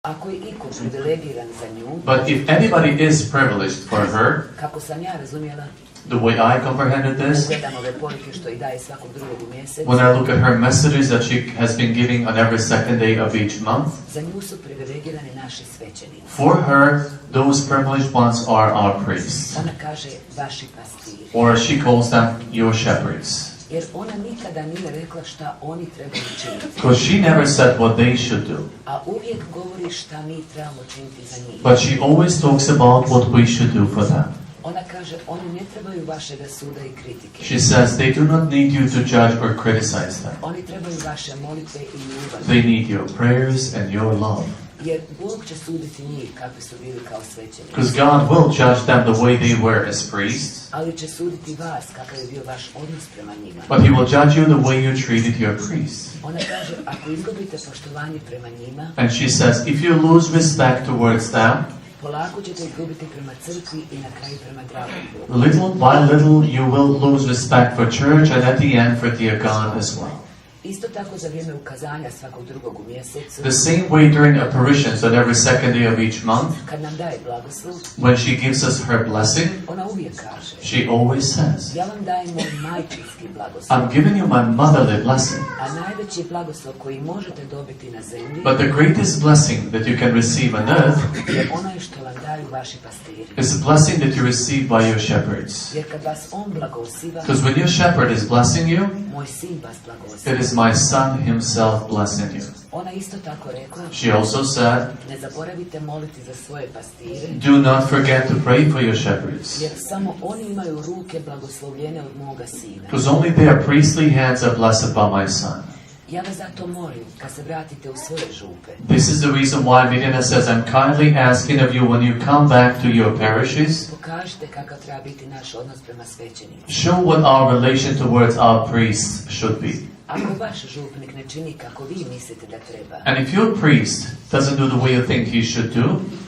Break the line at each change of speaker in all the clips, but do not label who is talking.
Ako je iko privilegiran za nju,
But if anybody is privileged for her,
kako sam ja razumjela,
the way I comprehended this,
gledam ove poruke što i daje svakog drugog u mjesecu,
when I look at her messages that she has been giving on every second day of each month,
za nju su privilegirani naši svećenici.
for her, those privileged ones are our priests.
Ona kaže vaši pastiri.
Or she calls them your shepherds.
Jer ona nikada nije rekla šta oni trebaju činiti.
Because she never said what they should do.
A uvijek govori šta mi trebamo činiti za njih.
But she always talks about what we should do for them.
Ona kaže, oni ne trebaju vašega suda i kritike.
She says they do not need you to judge or criticize them.
Oni trebaju vaše molitve i ljubav.
They need your prayers and your love.
Jer Bog će suditi njih kakvi su bili kao svećenici.
Because God will judge them the way they were as priests.
Ali će suditi vas kakav je bio vaš odnos prema njima.
But He will judge you the way you treated your priests.
Ona kaže, ako izgubite poštovanje prema njima,
And she says, if you lose respect towards them,
polako ćete izgubiti prema crkvi i na kraju prema dragom Bogu.
little by little you will lose respect for church and at the end for dear God as well.
Isto tako za vrijeme ukazanja svakog drugog u mjesecu,
The same way during apparitions on every second day of each month,
kad nam daje blagoslov,
when she gives us her blessing,
ona uvijek kaže,
she always says,
ja vam dajem moj majčinski blagoslov,
I'm giving you my motherly blessing.
a najveći blagoslov koji možete dobiti na zemlji
But the greatest blessing that you can receive on earth
je onaj što vam daju vaši pastiri.
is the blessing that you receive by your shepherds.
Jer kad vas on blagosiva,
Because when your shepherd is blessing you,
moj sin vas blagosiva.
it is my son himself blessing you.
Ona isto tako rekla,
She also said,
ne zaboravite moliti za svoje pastire,
do not forget to pray for your shepherds.
jer samo oni imaju ruke blagoslovljene od moga sina.
Because only their priestly hands are blessed by my son.
Ja vas zato molim, kad se vratite u svoje župe,
This is the reason why Mirjana says, I'm kindly asking of you when you come back to your parishes,
pokažite kakav treba biti naš odnos prema svećenicima.
show what our relation towards our priests should be.
Ako vaš župnik ne čini kako vi mislite da treba,
And if your priest doesn't do the way you think he should do,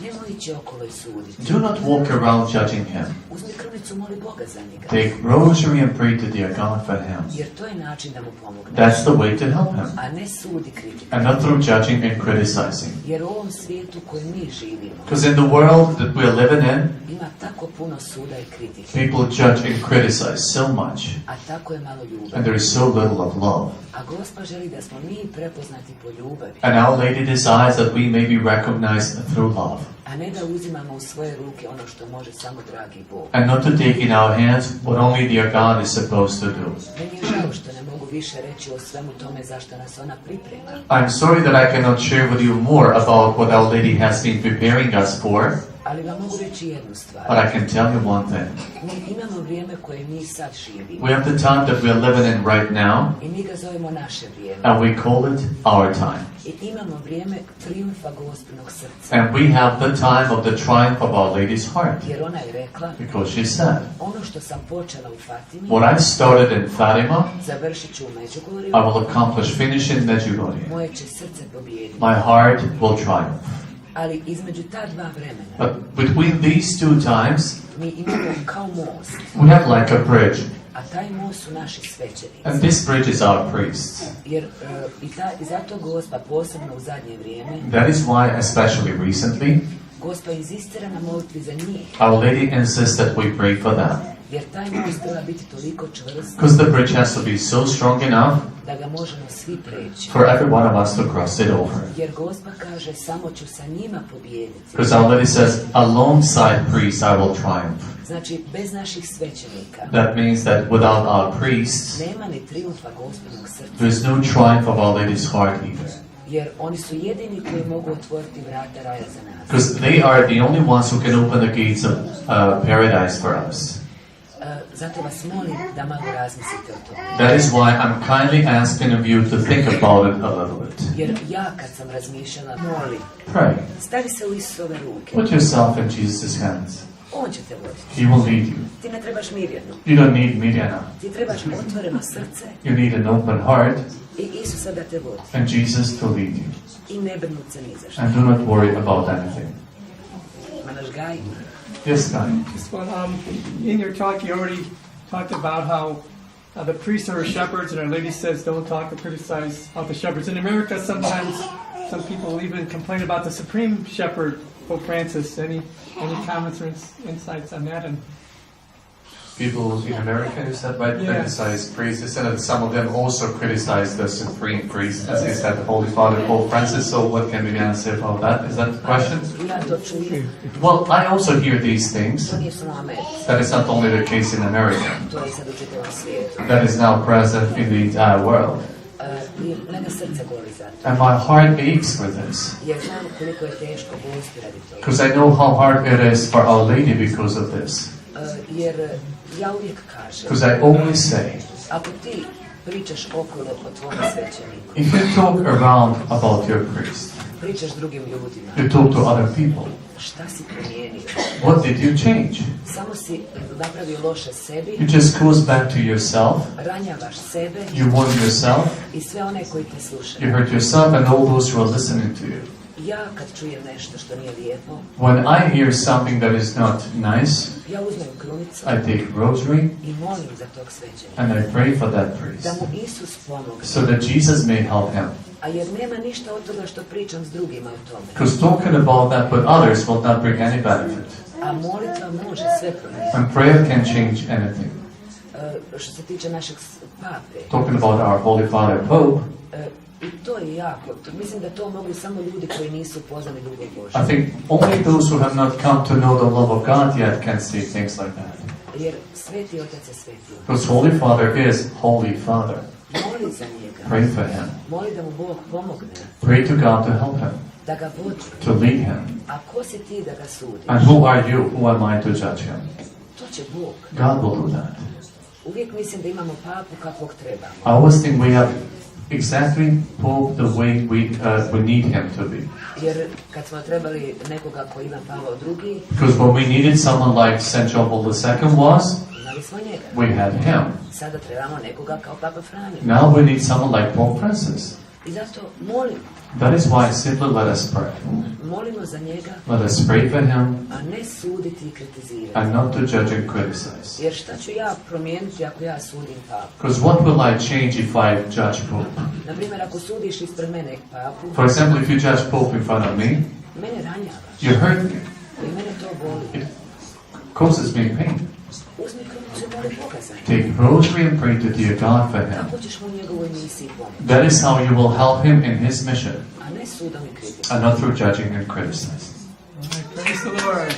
nemoj ići okolo i suditi.
do not walk around judging him.
Uzmi krunicu, moli Boga za njega,
Take rosary and pray to dear God for him.
jer to je način da mu pomogne.
That's the way to help him.
A ne sudi kritike.
And not through judging and criticizing.
Jer u ovom svijetu koji mi živimo,
Because in the world that we're living in,
ima tako puno suda i kritike,
people judge and criticize so much,
a tako je malo ljubavi.
and there is so little of love.
A Gospa želi da smo mi prepoznati po ljubavi,
And Our Lady desires that we may be recognized through love,
a ne da uzimamo u svoje ruke ono što može samo dragi Bog.
and not to take in our hands what only dear God is supposed to do.
Meni je žao što ne mogu više reći o svemu tome zašto nas ona priprema.
I'm sorry that I cannot share with you more about what Our Lady has been preparing us for,
Ali vam mogu reći jednu stvar.
but I can tell you one thing.
Mi imamo vrijeme koje mi sad živimo.
We have the time that we're living in right now,
I mi ga zovemo naše vrijeme.
and we call it our time.
I imamo vrijeme trijumfa Gospinog srca.
And we have the time of the triumph of Our Lady's heart.
Jer ona je rekla,
Because she said,
ono što sam počela u Fatimi,
what I started in Fatima,
završit ću u Medjugorju,
I will accomplish, finish in Medjugorje.
moje će srce pobijediti.
My heart will triumph.
Ali između ta dva vremena,
But between these two times,
mi imamo kao most.
we have like a bridge.
A taj most su naši svećenici.
And this bridge is our priests.
Jer i zato Gospa posebno u zadnje vrijeme,
That is why, especially recently,
Gospa inzistira na molitvi za njih.
Our Lady insists that we pray for them.
Jer taj most treba biti toliko čvrst
Because the bridge has to be so strong enough
da ga možemo svi preći.
for every one of us to cross it over.
Jer Gospa kaže, samo ću sa njima pobijediti.
Because Our Lady says, alongside priests I will triumph.
Znači, bez naših svećenika
That means that without our priests,
nema ni trijumfa Gospinog srca.
there is no triumph of Our Lady's heart either.
Jer oni su jedini koji mogu otvoriti vrata raja za nas.
Because they are the only ones who can open the gates of paradise for us.
Zato vas molim da malo razmislite o tome.
That is why I'm kindly asking of you to think about it a little bit.
Jer ja kad sam razmišljala, molim,
Pray.
stavi se u Isusove ruke.
Put yourself in Jesus' hands.
On će te voditi.
He will lead you.
Ti ne trebaš Mirjanu.
You don't need Mirjana.
Ti trebaš otvoreno srce
You need an open heart
i Isusa da te vodi.
and Jesus to lead you.
I ne brinut se ni za što.
And do not worry about anything.
Manaš Gaj?
Yes, God.
This one, in your talk, you already talked about how the priests are shepherds, and Our Lady says don't talk or criticize of the shepherds. In America, sometimes some people even complain about the Supreme Shepherd, Pope Francis. Any comments or insights on that? And
People in America, you said, might criticize priests, and some of them also criticize the supreme priest, as he said, the Holy Father, Pope Francis. So what can Mirjana say about that? Is that the question?
Ja to čujem.
Well, I also hear these things.
To nije samo u Americi.
That is not only the case in America.
To je sad u čitavom svijetu.
That is now present in the entire world.
I mene srce boli za to.
And my heart aches for this.
Jer znam koliko je teško bolesti radi toga.
Because I know how hard it is for Our Lady because of this.
Jer ja uvijek kažem,
Because I always say,
ako ti pričaš okolo o tvom svećeniku,
if you talk around about your priest,
pričaš drugim ljudima,
you talk to other people,
šta si promijenio?
what did you change?
Samo si napravio loše sebi,
You just goes back to yourself,
ranjavaš sebe
you wound yourself,
i sve one koji te
you
slušaju.
hurt yourself and all those who are listening to you.
Ja kad čujem nešto što nije lijepo,
When I hear something that is not nice,
ja uzmem krunicu
I take rosary
i molim za tog svećenika,
and I pray for that
da
priest,
mu Isus pomogne.
so that Jesus may help him.
A jer nema ništa od toga što pričam s drugima o tome.
Because talking about that with others will not bring any benefit.
A molitva može sve promijeniti.
And prayer can change anything.
Što se tiče našeg pape,
Talking about our Holy Father Pope,
i to je jako. Mislim da to mogu samo ljudi koji nisu upoznali ljubav
I
Božju.
think only those who have not come to know the love of God yet can say things like that.
Jer sveti otac je sveti otac.
Because Holy Father is Holy Father.
Moli za njega.
Pray for him.
Moli da mu Bog pomogne.
Pray to God to help him,
Da ga vodi.
to lead him.
A ko si ti da ga sudiš?
And who are you? Who am I to judge him?
To će Bog.
God will do that.
Uvijek mislim da imamo papu kakvog trebamo.
I always think we have exactly Pope the way we need him to be.
Jer kad smo trebali nekoga koji ima Pavao II,
Because when we needed someone like St. John Paul II was,
imali smo njega.
we had him.
Sada trebamo nekoga kao Papa Franjo.
Now we need someone like Pope Francis.
I zato molimo.
That is why simply let us pray.
Molimo za njega,
Let us pray for him
a ne suditi i kritizirati.
and not to judge and criticize.
Jer šta ću ja promijeniti ako ja sudim papu?
Because what will I change if I judge Pope?
Naprimjer, ako sudiš ispred mene papu,
For example, if you judge Pope in front of me,
mene ranjavaš.
you hurt me.
I mene to boli.
It causes me pain.
Uzmi krunicu i moli Boga za njega.
Take rosary and pray to dear God for him.
Kako ćeš mu u njegovoj misiji pomoći?
That is how you will help him in his mission,
A ne sudom i kritikom.
and not through judging and criticizing.
all right, praise the Lord.